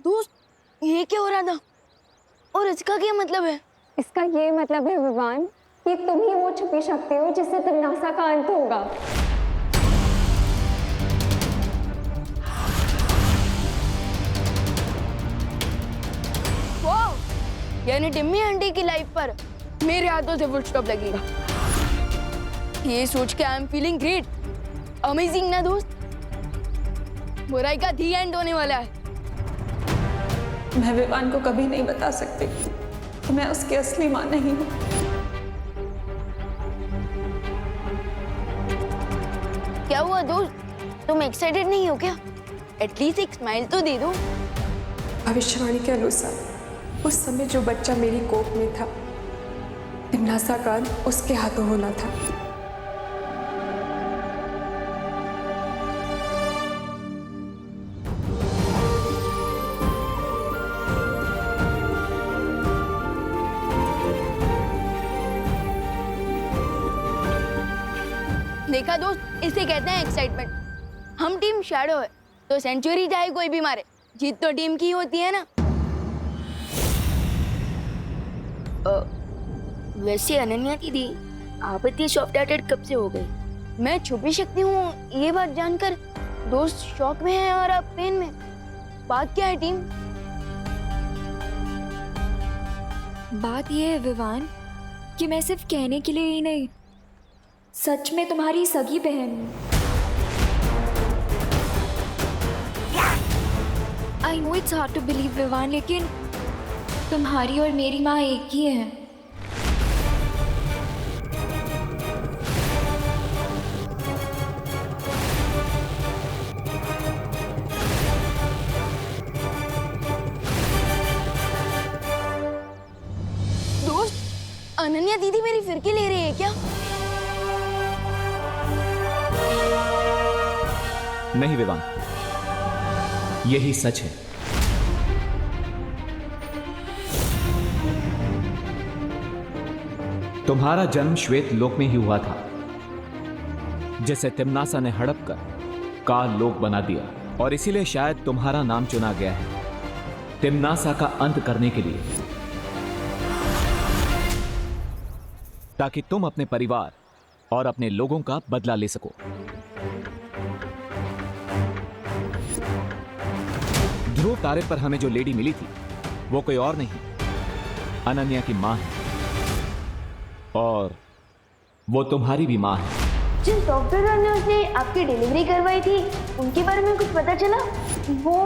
दोस्त ये क्या हो रहा था और इसका क्या मतलब है? इसका ये मतलब है विवान कि तुम ही वो छुपी शक्ति हो जिससे तमन्ना का अंत होगा। वाह, यानी टिम्मी आंटी की लाइफ पर मेरे हाथों से फुल स्टॉप लगेगा। ये सोच के I am feeling great, amazing ना दोस्त। बुराई का दी एंड होने वाला है। मैं विवान को कभी नहीं बता सकती कि मैं उसकी असली मां नहीं हूँ। क्या हुआ दोस्त, तुम एक्साइटेड नहीं हो क्या? एटलीस्ट एक स्माइल तो दे दो। भविष्यवाणी के अनुसार उस समय जो बच्चा मेरी कोख में था, तिमनासा का अंत उसके हाथों होना था। देखा दोस्त, इसे कहते हैं एक्साइटमेंट। हम टीम शैडो है तो सेंचुरी चाहे कोई भी मारे, जीत तो टीम की होती है ना। वैसे अनन्या दीदी, आप इतनी सॉफ्ट हार्टेड कब से हो गई? मैं छुपी शक्ति हूँ ये बात जानकर दोस्त शॉक में है और आप पेन में। बात क्या है टीम? बात यह है विवान कि मैं सिर्फ कहने के लिए ही नहीं, सच में तुम्हारी सगी बहन हूँ। I know it's hard to believe Vivan, लेकिन तुम्हारी और मेरी माँ एक ही है। दोस्त, अनन्या दीदी मेरी फिरकी ले रही है क्या? नहीं विवान, यही सच है। तुम्हारा जन्म श्वेत लोक में ही हुआ था, जिसे तिम्नासा ने हड़प कर काल लोक बना दिया, और इसीलिए शायद तुम्हारा नाम चुना गया है तिम्नासा का अंत करने के लिए, ताकि तुम अपने परिवार और अपने लोगों का बदला ले सको। ध्रुव तारे पर हमें जो लेडी मिली थी वो कोई और नहीं, अनन्या की मां है, और वो तुम्हारी भी मां है। जिस डॉक्टर ने उसने आपकी डिलीवरी करवाई थी उनके बारे में कुछ पता चला? वो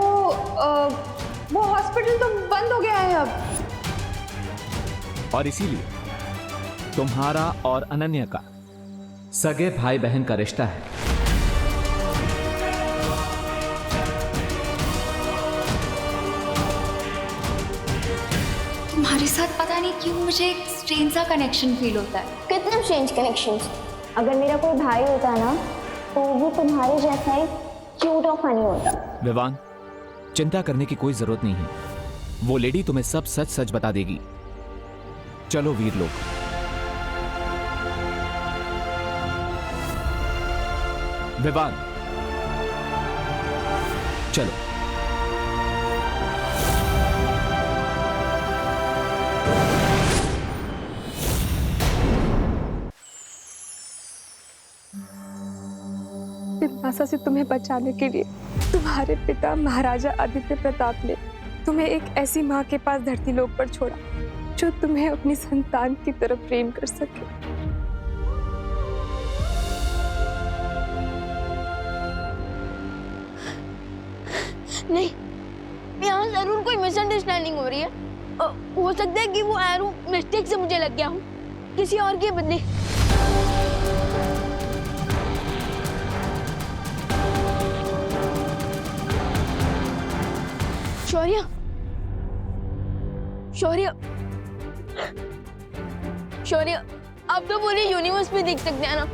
हॉस्पिटल तो बंद हो गया है अब। और इसीलिए तुम्हारा और अनन्या का सगे भाई बहन का रिश्ता है। तुम्हारे साथ पता नहीं क्यों मुझे एक स्ट्रेंज सा कनेक्शन फील होता है। कितने स्ट्रेंज कनेक्शंस। अगर मेरा कोई भाई होता ना तो वो तुम्हारे जैसा ही क्यूट और फनी होता। विवान, चिंता करने की कोई जरूरत नहीं है, वो लेडी तुम्हें सब सच सच बता देगी। चलो वीर लोग। विवान, चलो। तिम्नासा से तुम्हें बचाने के लिए तुम्हारे पिता महाराजा आदित्य प्रताप ने तुम्हें एक ऐसी माँ के पास धरती लोक पर छोड़ा जो तुम्हें अपनी संतान की तरह प्रेम कर सके। नहीं, यहाँ जरूर कोई मिसअंडरस्टैंडिंग हो रही है। हो सकता है कि वो एरो मिस्टेक से मुझे लग गया हूँ, किसी और के बदले। शौर्य, शौर्य, शौर्य, आप तो पूरी यूनिवर्स में देख सकते हैं ना,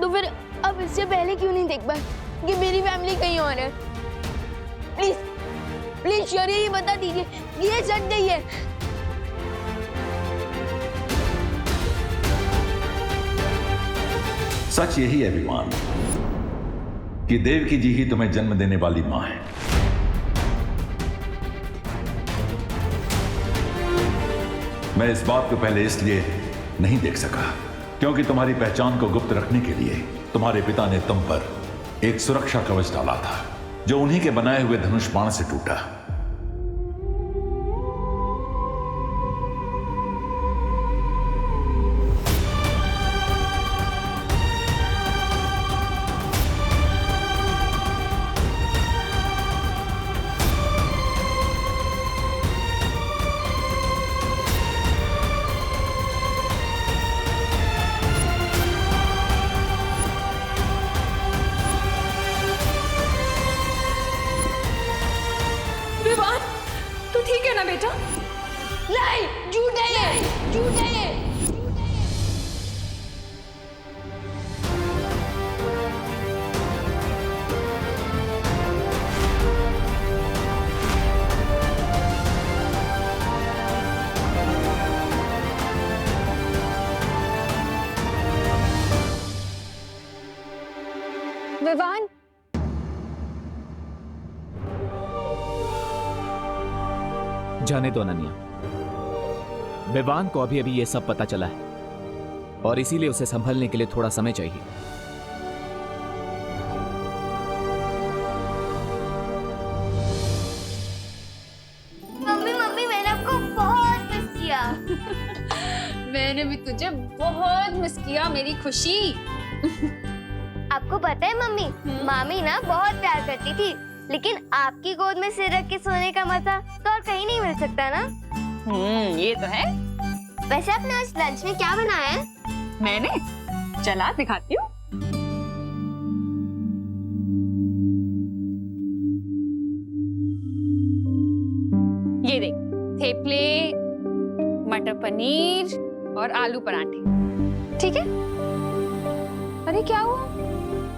तो फिर अब इससे पहले क्यों नहीं देख पाए कि मेरी फैमिली कहीं और है? प्लीज प्लीज शौर्य, ये बता दीजिए, ये सच नहीं है। सच यही है विमान कि देवकी जी ही तुम्हें जन्म देने वाली मां है। मैं इस बात को पहले इसलिए नहीं देख सका क्योंकि तुम्हारी पहचान को गुप्त रखने के लिए तुम्हारे पिता ने तुम पर एक सुरक्षा कवच डाला था जो उन्हीं के बनाए हुए धनुष बाण से टूटा। विवान, तू ठीक है ना बेटा? नहीं, झूठ है ये, झूठ है ये। विवान, जाने दो अनन्या। विवान को अभी अभी ये सब पता चला है और इसीलिए उसे संभलने के लिए थोड़ा समय चाहिए। मम्मी मम्मी मैंने आपको बहुत मिस किया। मैंने भी तुझे बहुत मिस किया मेरी खुशी। आपको पता है मम्मी, मामी ना बहुत प्यार करती थी, लेकिन आपकी गोद में सिर रख के सोने का मजा तो और कहीं नहीं मिल सकता ना। ये तो है। वैसे आपने आज लंच में क्या बनाया है? मैंने चला दिखाती हूँ। ये देख, थेपले, मटर पनीर और आलू पराठे। ठीक है? अरे क्या हुआ?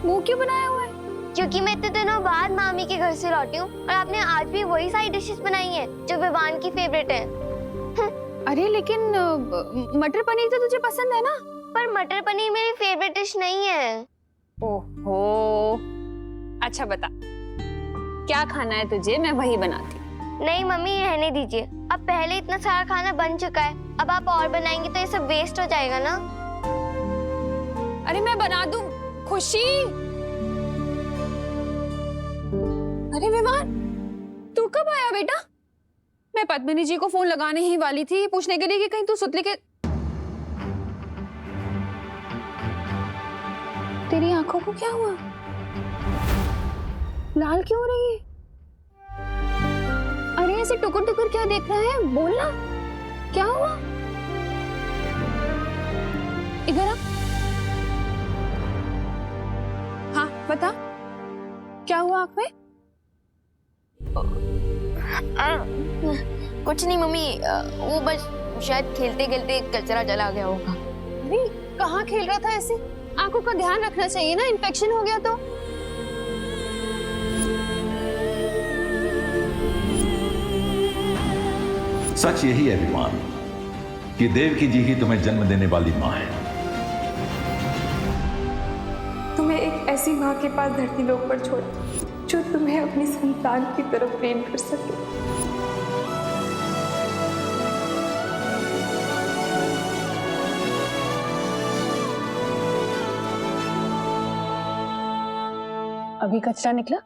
मुंह क्यों बनाया हुआ है? क्योंकि मैं इतने दिनों बाद मामी के घर से लौटी हूँ और आपने आज भी वही सारी डिशेस बनाई हैं जो विवान की फेवरेट है। अरे लेकिन मटर पनीर तो तुझे पसंद है ना? पर मटर पनीर मेरी फेवरेट डिश नहीं है। ओहो, अच्छा बता, क्या खाना है तुझे? मैं वही बनाती हूँ। नहीं मम्मी, रहने दीजिए। अब पहले इतना सारा खाना बन चुका है, अब आप और बनाएंगे तो ये सब वेस्ट हो जाएगा ना। अरे मैं बना दूँ। खुशी, अरे विवान, तू कब आया बेटा? मैं पद्मिनी जी को फोन लगाने ही वाली थी पूछने के लिए कि कहीं तू सुतली के। तेरी आंखों को क्या हुआ? लाल क्यों हो रही है? अरे ऐसे टुकुर टुकुर क्या देख रहा है? बोलना, क्या हुआ? इधर आ। हाँ बता, क्या हुआ आंख में? कुछ नहीं मम्मी, वो बस शायद खेलते खेलते कचरा चला गया होगा। नहीं, कहाँ खेल रहा था ऐसे? आंखों का ध्यान रखना चाहिए ना, इन्फेक्शन हो गया तो। सच यही है विमान कि देवकी जी ही तुम्हें जन्म देने वाली माँ है। तुम्हें एक ऐसी माँ के पास धरती लोक पर छोड़ा जो तुम्हें अपनी संतान की तरफ प्रेम कर सके। अभी कचरा निकला?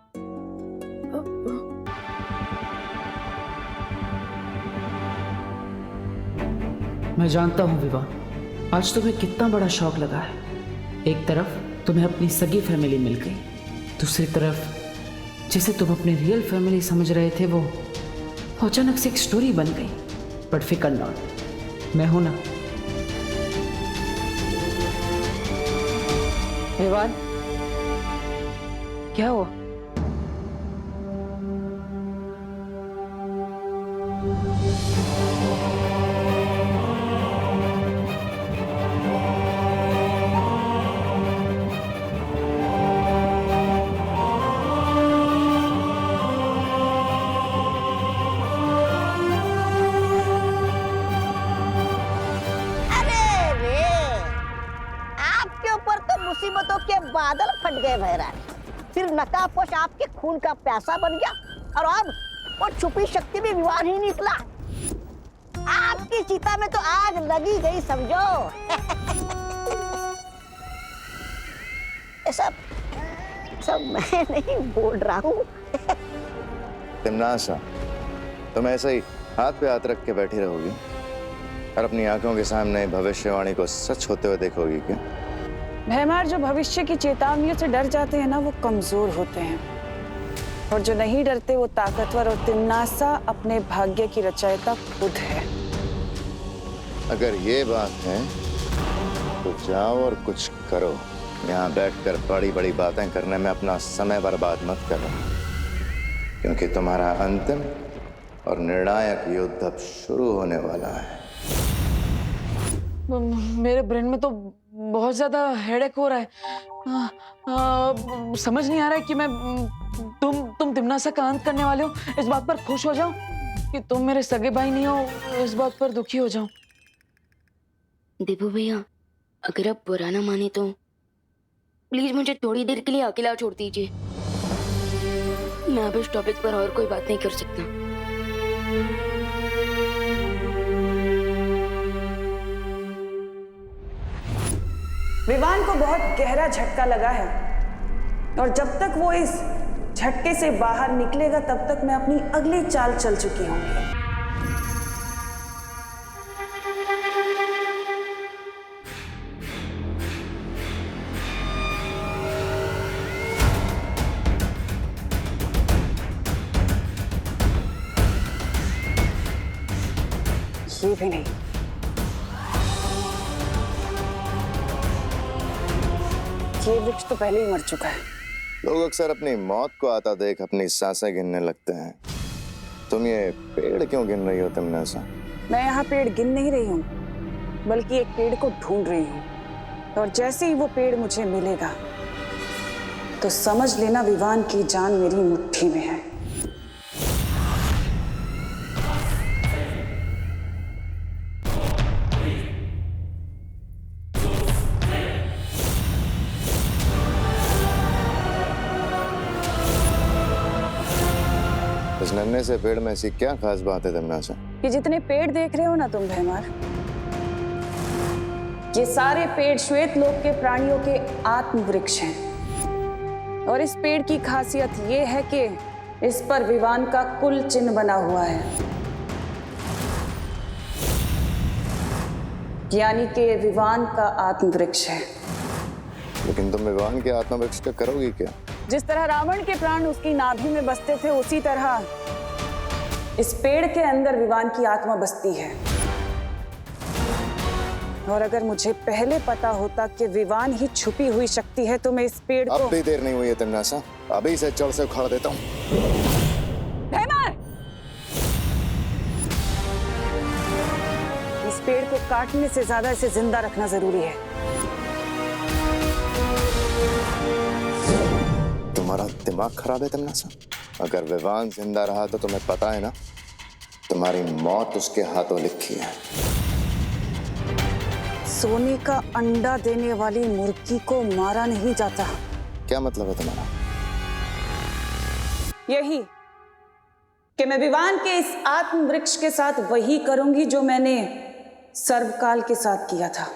मैं जानता हूँ विवाह, आज तुम्हें कितना बड़ा शौक लगा है। एक तरफ तुम्हें अपनी सगी फैमिली मिल गई, दूसरी तरफ जिसे तुम अपनी रियल फैमिली समझ रहे थे वो अचानक से एक स्टोरी बन गई। बट फिकर नॉट, मैं हूं ना। विवान, क्या हुआ? मुसीबतों के बादल फट गए महाराज। फिर नकाबपोश आपके खून का प्यासा बन गया और अब वो छुपी शक्ति भी विवान ही निकला। आपकी चिता में तो आग लगी गई समझो। ये सब मैं नहीं बोल रहा हूँ। तिमनासा, तुम ऐसे ही हाथ पे हाथ रख के बैठी रहोगी और अपनी आंखों के सामने भविष्यवाणी को सच होते हुए देखोगी क्या? भैमार, जो भविष्य की चेतावनियों से डर जाते हैं ना, वो कमजोर होते हैं, और जो नहीं डरते वो ताकतवर। और तिमनासा अपने भाग्य की रचयिता खुद है। अगर ये बात है तो जाओ और कुछ करो। यहाँ बैठकर बड़ी बड़ी बातें करने में अपना समय बर्बाद मत करो, क्योंकि तुम्हारा अंतिम और निर्णायक युद्ध अब शुरू होने वाला है। मेरे ब्रेन में तो बहुत ज्यादा हेडेक हो रहा है। समझ नहीं आ रहा है कि मैं तुम तिमनासा का अंत करने वाले हो, इस बात पर खुश हो जाऊं कि तुम मेरे सगे भाई नहीं हो, इस बात पर दुखी हो जाऊं। देवू भैया, अगर आप बुरा ना माने तो प्लीज मुझे थोड़ी देर के लिए अकेला छोड़ दीजिए। मैं अब इस टॉपिक पर और कोई बात नहीं कर सकता। विवान को बहुत गहरा झटका लगा है, और जब तक वो इस झटके से बाहर निकलेगा तब तक मैं अपनी अगली चाल चल चुकी हूँ। ये भी नहीं। ये वृक्ष तो पहले ही मर चुका है। लोग अक्सर अपनी मौत को आता देख अपनी सांसें गिनने लगते हैं। तुम ये पेड़ क्यों गिन रही हो तिमनासा? मैं यहाँ पेड़ गिन नहीं रही हूँ, बल्कि एक पेड़ को ढूंढ रही हूँ, और जैसे ही वो पेड़ मुझे मिलेगा तो समझ लेना विवान की जान मेरी मुट्ठी में है। इस नन्हे से पेड़ में ऐसी क्या खास बात है तिमनासा? ये जितने पेड़ देख रहे हो ना तुम भैमार, ये सारे पेड़ श्वेत लोक के प्राणियों के आत्म वृक्ष हैं। और इस पेड़ की खासियत ये है कि इस पर विवान का कुल चिन्ह बना हुआ है, यानी कि विवान का आत्म वृक्ष है। लेकिन तुम विवान के आत्म वृक्ष का करोगी क्या? जिस तरह रावण के प्राण उसकी नाभि में बसते थे, उसी तरह इस पेड़ के अंदर विवान की आत्मा बसती है। और अगर मुझे पहले पता होता कि विवान ही छुपी हुई शक्ति है तो मैं इस पेड़ को... अब भी देर नहीं हुई है तिमनासा, अभी से जड़ से उखाड़ देता हूँ। भैमार! इस पेड़ को काटने से ज्यादा इसे जिंदा रखना जरूरी है। तुम्हारा दिमाग खराब है तिमनासा? अगर विवान जिंदा रहा तो तुम्हें पता है ना, तुम्हारी मौत उसके हाथों लिखी है। सोने का अंडा देने वाली मुर्गी को मारा नहीं जाता। क्या मतलब है तुम्हारा? यही कि मैं विवान के इस आत्म वृक्ष के साथ वही करूंगी जो मैंने सर्वकाल के साथ किया था।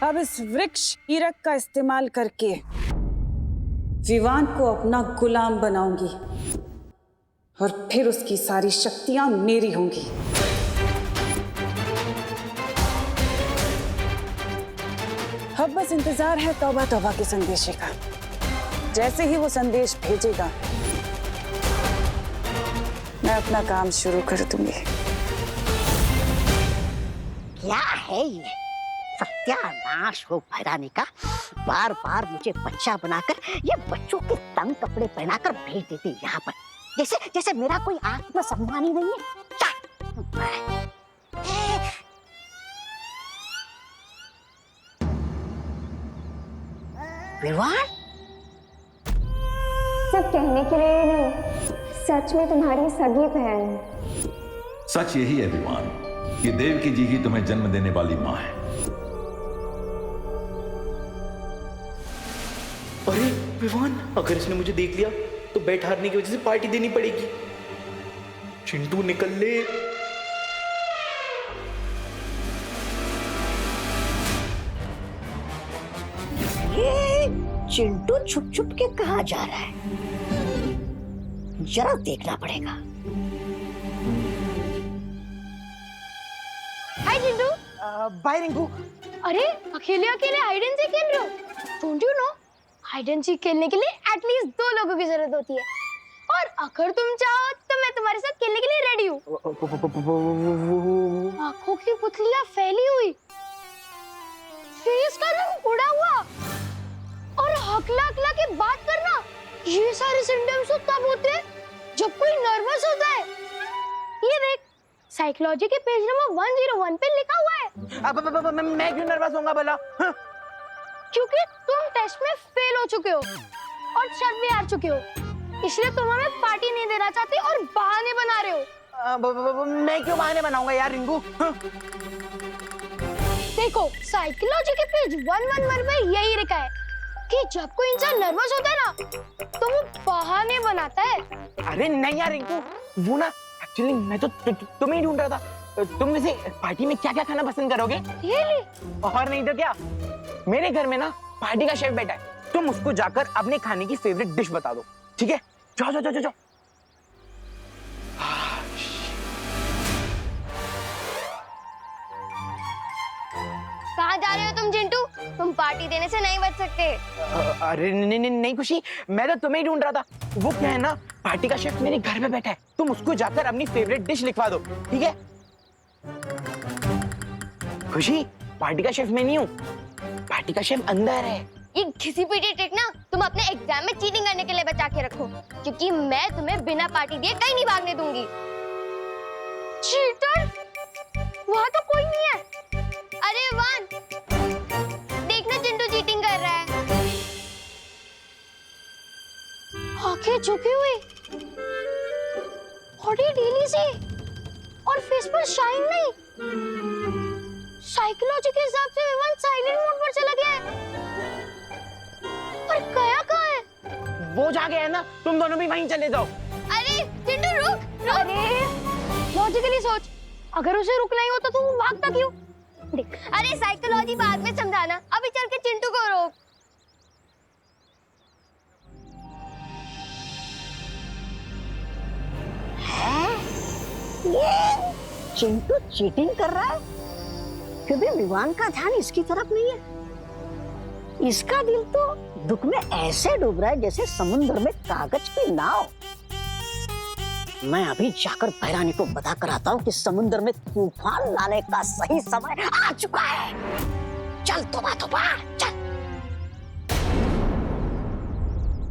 अब इस वृक्ष कीरक का इस्तेमाल करके विवान को अपना गुलाम बनाऊंगी, और फिर उसकी सारी शक्तियां मेरी होंगी। अब बस इंतजार है तौबा तौबा के संदेशे का। जैसे ही वो संदेश भेजेगा मैं अपना काम शुरू कर दूंगी। क्या है ये? सत्यानाश हो भैरानी का। बार बार मुझे बच्चा बनाकर ये बच्चों के तंग कपड़े पहनाकर भेज देते यहाँ पर, जैसे जैसे मेरा कोई आत्मसम्मान ही नहीं है। विवान सिर्फ कहने के लिए नहीं, सच में तुम्हारी सगी बहन। सच यही है विवान कि देवकी जी ही तुम्हें जन्म देने वाली मां है। अरे विवान, अगर इसने मुझे देख लिया तो बैठ हारने की वजह से पार्टी देनी पड़ेगी। चिंटू निकल ले। ये चिंटू छुप छुप के कहाँ जा रहा है, जरा देखना पड़ेगा। हाय चिंटू। बाय रिंकू। अरे अकेले अकेले हाइड एंड सीक खेल रहे हो? Don't you know, hide and seek खेलने के लिए एटलीस्ट 2 लोगों की जरूरत होती है, और अगर तुम चाहो तो मैं तुम्हारे साथ खेलने के लिए रेडी हूँ। आंखों की पुतलियां फैली हुई, फेस का रंग उड़ा हुआ, और हकला हकला के बात करना, ये सारे सिम्टम्स तो तब होते हैं जब कोई नर्वस होता है। ये देख, साइकोलॉजी के पेज नंबर 101 पे लिखा हुआ है। अब मैं क्यों नर्वस होऊंगा भला? क्योंकि तुम टेस्ट में फेल हो चुके हो और शर्ट भी हार चुके हो, इसलिए तुम हमें पार्टी नहीं देना चाहते और बहाने बना रहे हो। मैं क्यों बहाने बनाऊंगा यार रिंकू? देखो, साइकोलॉजी के पेज 111 पे यही लिखा है कि जब कोई इंसान नर्वस होता है ना, तो वो बहाने बनाता है। अरे नहीं यार रिंकू, वो ना एक्चुअली मैं तो तुम्हें ही ढूंढ रहा था। तुम वैसे पार्टी में क्या क्या खाना पसंद करोगे? और नहीं तो क्या, मेरे घर में ना पार्टी का शेफ बैठा है, तुम उसको जाकर अपने खाने की फेवरेट डिश बता दो, ठीक है? जाओ जाओ जाओ जाओ। कहाँ जा रहे हो तुम चिंटू? तुम पार्टी देने से नहीं बच सकते। अरे नहीं खुशी, मैं तो तुम्हें ही ढूंढ रहा था। वो क्या है ना, पार्टी का शेफ मेरे घर में बैठा है, तुम उसको जाकर अपनी फेवरेट डिश लिखवा दो, ठीक है? खुशी, पार्टी का शेफ मैं नहीं हूँ, पार्टी का शेफ अंदर है। ये घिसी पीटी ट्रिक ना तुम अपने एग्जाम में चीटिंग करने के लिए बचा के रखो, क्योंकि मैं तुम्हें बिना पार्टी दिए कहीं नहीं भागने दूंगी। चीटर? वहाँ तो कोई नहीं है। अरे वान, देखना चिंटू चीटिंग कर रहा है। आंखें झुकी हुई, बॉडी ढीली सी, और फेस पर शाइन नहीं। साइकोलॉजी के हिसाब से विवान साइलेंट मोड पर चला गया है। पर गया कहाँ है? वो जा गया है ना, तुम दोनों भी वहीं चले जाओ। अरे चिंटू रुक। अरे लॉजिकली सोच, अगर उसे रुकना ही होता तो वो भागता क्यों? देख, अरे साइकोलॉजी बाद में समझाना, अभी चल के चिंटू को रोक। ये चिंटू चीटिंग कर रहा है, क्योंकि विवान का ध्यान इसकी तरफ नहीं है। इसका दिल तो दुख में ऐसे डूब रहा है जैसे समुद्र में कागज की नाव। मैं अभी जाकर भैरानी को बता कर आता हूँ कि समुद्र में तूफान लाने का सही समय आ चुका है। चल तोबा तोबा चल।